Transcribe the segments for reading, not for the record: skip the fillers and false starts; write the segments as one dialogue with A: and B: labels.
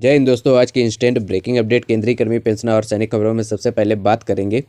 A: जय हिंद दोस्तों। आज की इंस्टेंट ब्रेकिंग अपडेट केंद्रीय कर्मी पेंशन और सैनिक खबरों में सबसे पहले बात करेंगे।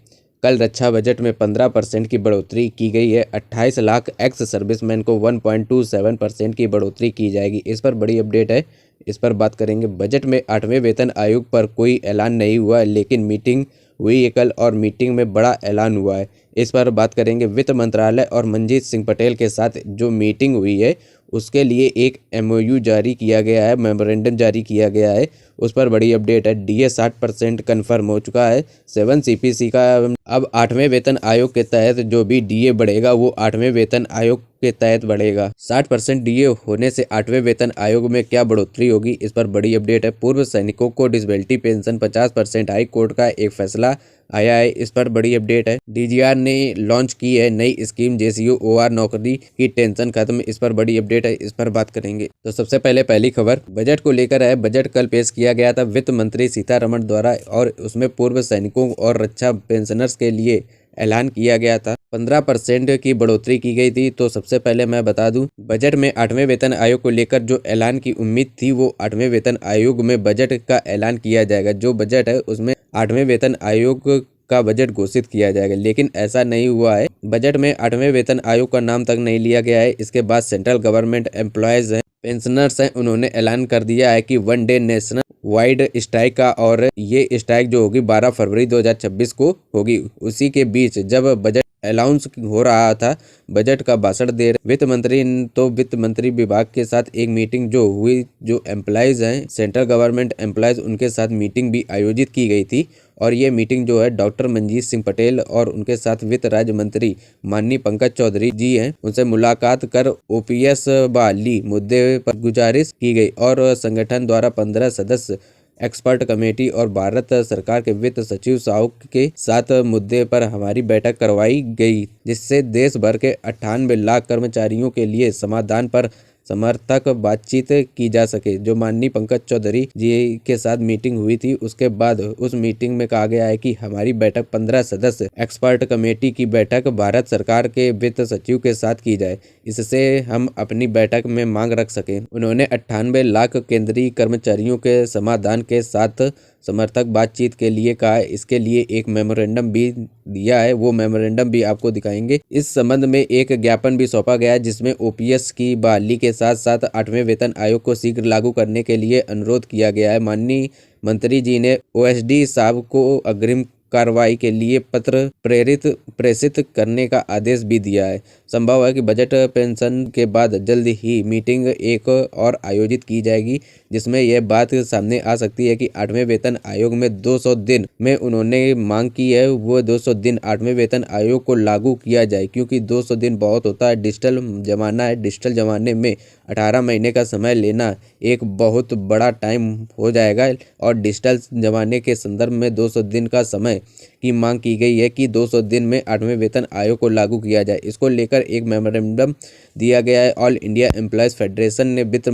A: कल रक्षा बजट में 15% की बढ़ोतरी की गई है। 28 लाख एक्स सर्विसमैन को 1.27% की बढ़ोतरी की जाएगी। इस पर बड़ी अपडेट है, इस पर बात करेंगे। बजट में 8वें वेतन आयोग पर कोई ऐलान नहीं हुआ है, लेकिन मीटिंग हुई है कल और मीटिंग में बड़ा ऐलान हुआ है। इस पर बात करेंगे। वित्त मंत्रालय और मनजीत सिंह पटेल के साथ जो मीटिंग हुई है उसके लिए एक MOU जारी किया गया है, मेमोरेंडम जारी किया गया है। उस पर बड़ी अपडेट है। DA 60% कन्फर्म हो चुका है। 7 CPC का अब 8वें वेतन आयोग के तहत जो भी DA बढ़ेगा वो 8वें वेतन आयोग के तहत बढ़ेगा। 60% DA होने से 8वें वेतन आयोग में क्या बढ़ोतरी होगी, इस पर बड़ी अपडेट है। पूर्व सैनिकों को डिसेबिलिटी पेंशन 50%, हाई कोर्ट का एक फैसला आया है। इस पर बड़ी अपडेट है। DGR ने लॉन्च की है नई स्कीम JCO OR नौकरी की टेंशन खत्म। इस पर बड़ी अपडेट है, इस पर बात करेंगे। तो सबसे पहले पहली खबर बजट को लेकर है। बजट कल पेश किया गया था वित्त मंत्री सीतारमण द्वारा और उसमें पूर्व सैनिकों और रक्षा पेंशनर्स के लिए ऐलान किया गया था। 15% की बढ़ोतरी की गई थी। तो सबसे पहले मैं बता दूं, बजट में 8वें वेतन आयोग को लेकर जो ऐलान की उम्मीद थी वो 8वें वेतन आयोग में बजट का ऐलान किया जाएगा। जो बजट है उसमें 8वें वेतन आयोग का बजट घोषित किया जाएगा, लेकिन ऐसा नहीं हुआ है। बजट में 8वें वेतन आयोग का नाम तक नहीं लिया गया है। इसके बाद सेंट्रल गवर्नमेंट एम्प्लॉयज हैं, पेंशनर्स हैं, उन्होंने ऐलान कर दिया है कि 1 डे नेशनल वाइड स्ट्राइक का, और ये स्ट्राइक जो होगी 12 फरवरी 2026 को होगी। उसी के बीच जब बजट अनाउंस हो रहा था, बजट का भाषण दे रहे वित्त मंत्री, तो वित्त मंत्री विभाग के साथ एक मीटिंग जो हुई, जो एम्प्लॉयज हैं सेंट्रल गवर्नमेंट एम्प्लॉयज, उनके साथ मीटिंग भी आयोजित की गई थी। और ये मीटिंग जो है डॉक्टर मनजीत सिंह पटेल और उनके साथ वित्त राज्य मंत्री माननीय पंकज चौधरी जी हैं, उनसे मुलाकात कर OPS बहाली मुद्दे पर गुजारिश की गई और संगठन द्वारा 15 सदस्य एक्सपर्ट कमेटी और भारत सरकार के वित्त सचिव साहू के साथ मुद्दे पर हमारी बैठक करवाई गई, जिससे देश भर के 98 लाख कर्मचारियों के लिए समाधान पर समर्थक बातचीत की जा सके। जो माननीय पंकज चौधरी जी के साथ मीटिंग हुई थी, उसके बाद उस मीटिंग में कहा गया है कि हमारी बैठक 15 सदस्य एक्सपर्ट कमेटी की बैठक भारत सरकार के वित्त सचिव के साथ की जाए, इससे हम अपनी बैठक में मांग रख सकें। उन्होंने 98 लाख केंद्रीय कर्मचारियों के समाधान के साथ समर्थक बातचीत के लिए कहा है। इसके लिए एक मेमोरेंडम भी दिया है, वो मेमोरेंडम भी आपको दिखाएंगे। इस संबंध में एक ज्ञापन भी सौंपा गया है, जिसमें OPS की बहाली के साथ साथ 8वें वेतन आयोग को शीघ्र लागू करने के लिए अनुरोध किया गया है। माननीय मंत्री जी ने OSD साहब को अग्रिम कार्रवाई के लिए पत्र प्रेषित करने का आदेश भी दिया है। संभव है कि बजट पेंशन के बाद जल्द ही मीटिंग एक और आयोजित की जाएगी, जिसमें यह बात सामने आ सकती है कि 8वें वेतन आयोग में 200 दिन में उन्होंने मांग की है, वो 200 दिन 8वें वेतन आयोग को लागू किया जाए, क्योंकि 200 दिन बहुत होता है। डिजिटल जमाना है, डिजिटल जमाने में 18 महीने का समय लेना एक बहुत बड़ा टाइम हो जाएगा और डिजिटल जमाने के संदर्भ में 200 दिन का समय की मांग की गई है कि 200 दिन में 8वें वेतन आयोग को लागू किया जाए। इसको लेकर एक मेमोरेंडम दिया गया है। ऑल इंडिया एम्प्लॉयज फेडरेशन ने वित्त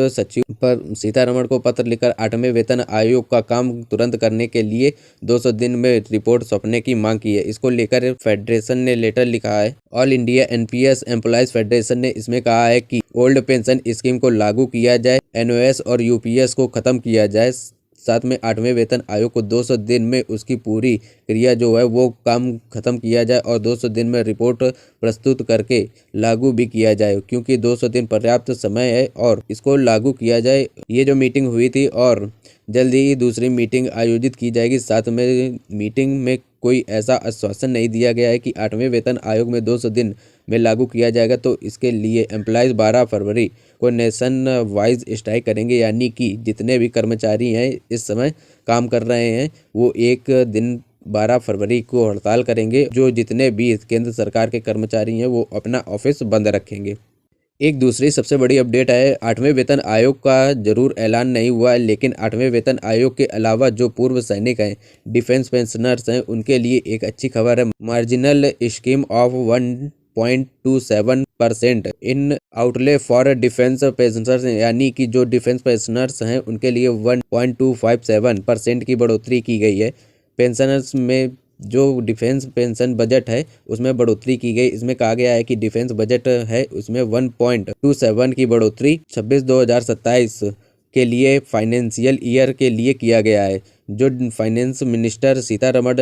A: सचिव पर सीतारमण को पत्र लिखकर 8वें वेतन आयोग का काम तुरंत करने के लिए 200 दिन में रिपोर्ट सौंपने की मांग की है। इसको लेकर फेडरेशन ने लेटर लिखा है। All India NPS employees federation ने इसमें कहा है कि ओल्ड पेंशन स्कीम को लागू किया जाए, NOS और UPS को खत्म किया जाए, साथ में 8वें वेतन आयोग को 200 दिन में उसकी पूरी क्रिया जो है वो काम खत्म किया जाए और 200 दिन में रिपोर्ट प्रस्तुत करके लागू भी किया जाए, क्योंकि 200 दिन पर्याप्त समय है और इसको लागू किया जाए। ये जो मीटिंग हुई थी और जल्दी ही दूसरी मीटिंग आयोजित की जाएगी। साथ में मीटिंग में कोई ऐसा आश्वासन नहीं दिया गया है कि 8वें वेतन आयोग में 200 दिन में लागू किया जाएगा। तो इसके लिए एम्प्लॉयज़ 12 फरवरी को नेशन वाइज स्ट्राइक करेंगे, यानी कि जितने भी कर्मचारी हैं इस समय काम कर रहे हैं वो एक दिन 12 फरवरी को हड़ताल करेंगे। जो जितने भी केंद्र सरकार के कर्मचारी हैं वो अपना ऑफिस बंद रखेंगे। एक दूसरी सबसे बड़ी अपडेट है, 8वें वेतन आयोग का जरूर ऐलान नहीं हुआ है, लेकिन 8वें वेतन आयोग के अलावा जो पूर्व सैनिक हैं, डिफेंस पेंशनर्स हैं, उनके लिए एक अच्छी खबर है। Marginal scheme of 1.27% in outlay for defence pensioners, यानी कि जो डिफेंस पेंशनर्स हैं उनके लिए 1.257% की बढ़ोतरी की गई है। पेंशनर्स में जो डिफेंस पेंशन बजट है उसमें बढ़ोतरी की गई। इसमें कहा गया है कि डिफेंस बजट है उसमें 1.27 की बढ़ोतरी 26/2027 के लिए फाइनेंशियल ईयर के लिए किया गया है। जो फाइनेंस मिनिस्टर सीतारमण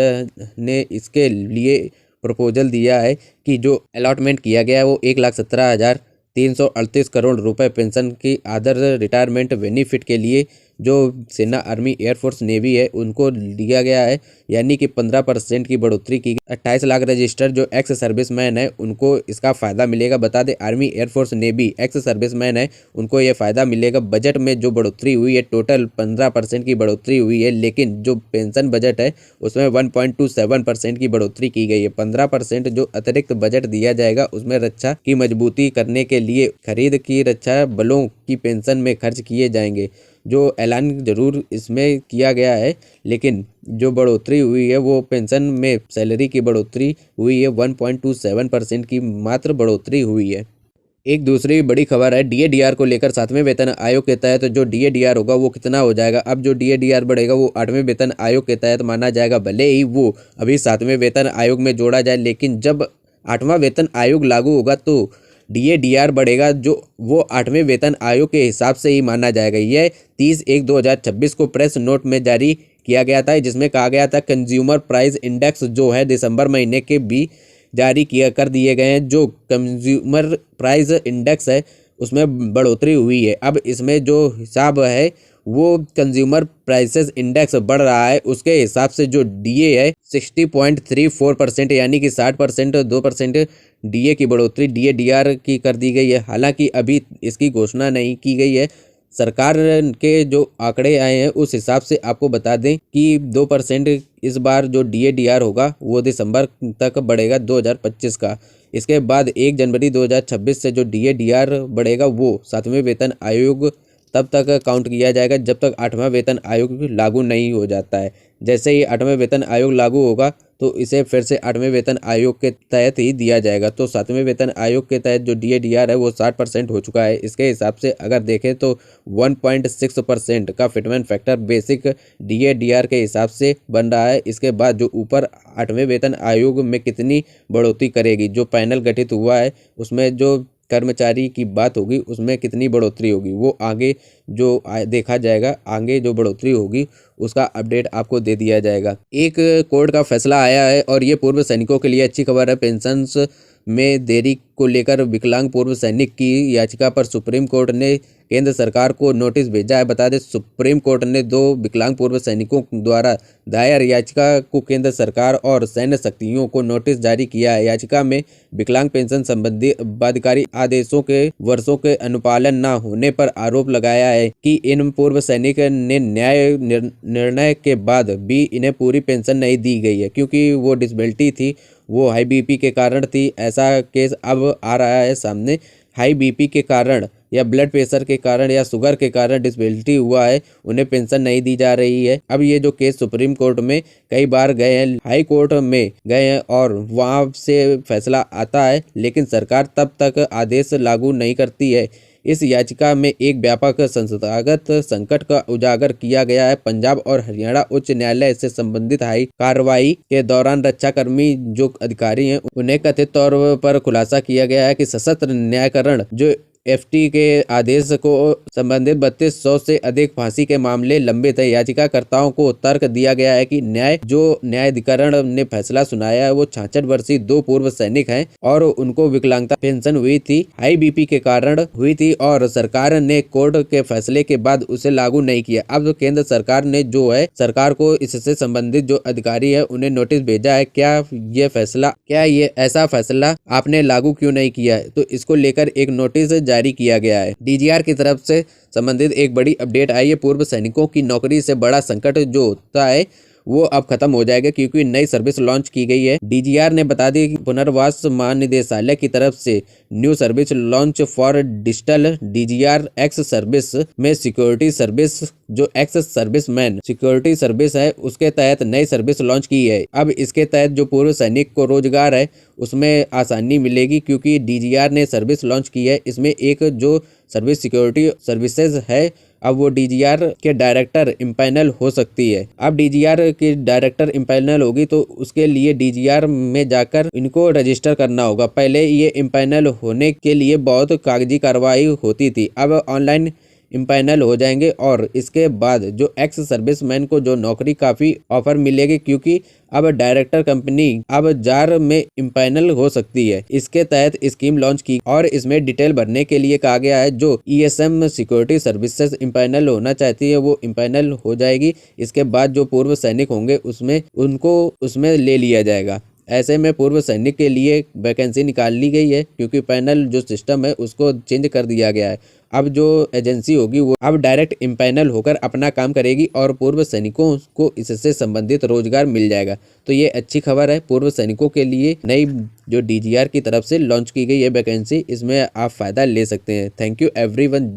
A: ने इसके लिए प्रपोजल दिया है कि जो अलॉटमेंट किया गया है वो 1,17,338 करोड़ रुपए पेंशन की अदर रिटायरमेंट बेनिफिट के लिए जो सेना, आर्मी, एयरफोर्स, नेवी है उनको दिया गया है, यानी कि 15% की बढ़ोतरी की गई। 28 लाख रजिस्टर जो एक्स सर्विसमैन है उनको इसका फ़ायदा मिलेगा। बता दें army, air force, navy ex serviceman है उनको ये फ़ायदा मिलेगा। बजट में जो बढ़ोतरी हुई है टोटल 15% की बढ़ोतरी हुई है, लेकिन जो पेंशन बजट है उसमें 1.27% की बढ़ोतरी की गई है। 15% जो अतिरिक्त बजट दिया जाएगा उसमें रक्षा की मजबूती करने के लिए खरीद की रक्षा बलों की पेंशन में खर्च किए जाएंगे। जो ऐलान जरूर इसमें किया गया है, लेकिन जो बढ़ोतरी हुई है वो पेंशन में सैलरी की बढ़ोतरी हुई है, 1.27% की मात्र बढ़ोतरी हुई है। एक दूसरी बड़ी खबर है डीए-डीआर को लेकर। 7वें वेतन आयोग के तहत जो डीए-डीआर होगा वो कितना हो जाएगा। अब जो डीए-डीआर बढ़ेगा वो 8वें वेतन आयोग के तहत माना जाएगा। भले ही वो अभी 7वें वेतन आयोग में जोड़ा जाए, लेकिन जब 8वां वेतन आयोग लागू होगा तो डीए-डीआर बढ़ेगा, जो वो 8वें वेतन आयोग के हिसाब से ही माना जाएगा। यह 30/1/2026 को प्रेस नोट में जारी किया गया था, जिसमें कहा गया था कंज्यूमर प्राइस इंडेक्स जो है दिसंबर महीने के भी जारी कर दिए गए हैं। जो कंज्यूमर प्राइस इंडेक्स है उसमें बढ़ोतरी हुई है। अब इसमें जो हिसाब है वो कंज्यूमर प्राइसेस इंडेक्स बढ़ रहा है, उसके हिसाब से जो डीए है 60.34%, यानी कि 60% 2% डीए की बढ़ोतरी डीए-डीआर की कर दी गई है। हालांकि अभी इसकी घोषणा नहीं की गई है। सरकार के जो आंकड़े आए हैं उस हिसाब से आपको बता दें कि 2% इस बार जो डीए-डीआर होगा वो दिसंबर तक बढ़ेगा 2025 का। इसके बाद 1 जनवरी 2026 से जो डीए-डीआर बढ़ेगा वो 7वें वेतन आयोग तब तक काउंट किया जाएगा जब तक 8वां वेतन आयोग लागू नहीं हो जाता है। जैसे ही 8वें वेतन आयोग लागू होगा तो इसे फिर से 8वें वेतन आयोग के तहत ही दिया जाएगा। तो 7वें वेतन आयोग के तहत जो डीए-डीआर है वो 60% हो चुका है। इसके हिसाब से अगर देखें तो 1.6% का फिटमेंट फैक्टर बेसिक डीए-डीआर के हिसाब से बन रहा है। इसके बाद जो ऊपर 8वें वेतन आयोग में कितनी बढ़ोतरी करेगी, जो पैनल गठित हुआ है उसमें जो कर्मचारी की बात होगी उसमें कितनी बढ़ोतरी होगी वो आगे जो देखा जाएगा। आगे जो बढ़ोतरी होगी उसका अपडेट आपको दे दिया जाएगा। एक कोर्ट का फैसला आया है और ये पूर्व सैनिकों के लिए अच्छी खबर है। पेंशन्स में देरी को लेकर विकलांग पूर्व सैनिक की याचिका पर सुप्रीम कोर्ट ने केंद्र सरकार को नोटिस भेजा है। बता दें सुप्रीम कोर्ट ने 2 विकलांग पूर्व सैनिकों द्वारा दायर याचिका को केंद्र सरकार और सैन्य शक्तियों को नोटिस जारी किया है। याचिका में विकलांग पेंशन संबंधी बाध्यकारी आदेशों के वर्षों के अनुपालन न होने पर आरोप लगाया है कि इन पूर्व सैनिक ने न्याय निर्णय के बाद भी इन्हें पूरी पेंशन नहीं दी गई है, क्योंकि वो डिसेबिलिटी थी, वो हाई बीपी के कारण थी। ऐसा केस अब आ रहा है सामने। हाई बीपी के कारण या ब्लड प्रेशर के कारण या शुगर के कारण डिसेबिलिटी हुआ है, उन्हें पेंशन नहीं दी जा रही है। अब ये जो केस सुप्रीम कोर्ट में कई बार गए हैं, हाई कोर्ट में गए हैं और वहाँ से फैसला आता है, लेकिन सरकार तब तक आदेश लागू नहीं करती है। इस याचिका में एक व्यापक संस्थागत संकट का उजागर किया गया है। पंजाब और हरियाणा उच्च न्यायालय से संबंधित हाई कार्रवाई के दौरान रक्षाकर्मी जो अधिकारी हैं उन्हें कथित तौर पर खुलासा किया गया है कि सशस्त्र न्यायकरण जो एफटी के आदेश को संबंधित 3200 से अधिक फांसी के मामले लंबित है। याचिकाकर्ताओं को तर्क दिया गया है कि न्यायाधिकरण ने फैसला सुनाया है वो 66 वर्षीय 2 पूर्व सैनिक हैं और उनको विकलांगता पेंशन हुई थी, हाई बीपी के कारण हुई थी और सरकार ने कोर्ट के फैसले के बाद उसे लागू नहीं किया। अब केंद्र सरकार ने जो है सरकार को इससे संबंधित जो अधिकारी है उन्हें नोटिस भेजा है। क्या ये ऐसा फैसला आपने लागू क्यों नहीं किया है, तो इसको लेकर एक नोटिस जारी किया गया है। डीजीआर की तरफ से संबंधित एक बड़ी अपडेट आई है। पूर्व सैनिकों की नौकरी से बड़ा संकट जो होता है वो अब खत्म हो जाएगा, क्योंकि नई सर्विस लॉन्च की गई है। डीजीआर ने बता दी कि पुनर्वास महानिदेशालय की तरफ से new service launch for digital DGR ex service में सिक्योरिटी सर्विस जो एक्स सर्विसमैन सिक्योरिटी सर्विस है उसके तहत नई सर्विस लॉन्च की है। अब इसके तहत जो पूर्व सैनिक को रोजगार है उसमें आसानी मिलेगी, क्योंकि डीजीआर ने सर्विस लॉन्च की है। इसमें एक जो सर्विस सिक्योरिटी सर्विसेज है अब वो डीजीआर के डायरेक्टर इम्पैनल हो सकती है। अब डीजीआर की डायरेक्टर इम्पैनल होगी तो उसके लिए डीजीआर में जाकर इनको रजिस्टर करना होगा। पहले ये इम्पैनल होने के लिए बहुत कागजी कार्रवाई होती थी, अब ऑनलाइन इम्पैनल हो जाएंगे और इसके बाद जो एक्स सर्विसमैन को जो नौकरी काफ़ी ऑफर मिलेगी, क्योंकि अब डायरेक्टर कंपनी अब जार में इम्पैनल हो सकती है। इसके तहत स्कीम लॉन्च की और इसमें डिटेल भरने के लिए कहा गया है। जो ईएसएम सिक्योरिटी सर्विसेज इम्पैनल होना चाहती है वो इम्पैनल हो जाएगी। इसके बाद जो पूर्व सैनिक होंगे उसमें उनको उसमें ले लिया जाएगा। ऐसे में पूर्व सैनिक के लिए वैकेंसी निकाल ली गई है, क्योंकि पैनल जो सिस्टम है उसको चेंज कर दिया गया है। अब जो एजेंसी होगी वो अब डायरेक्ट इम्पैनल होकर अपना काम करेगी और पूर्व सैनिकों को इससे संबंधित रोजगार मिल जाएगा। तो ये अच्छी खबर है पूर्व सैनिकों के लिए। नई जो डीजीआर की तरफ से लॉन्च की गई है वैकेंसी, इसमें आप फ़ायदा ले सकते हैं। Thank you everyone.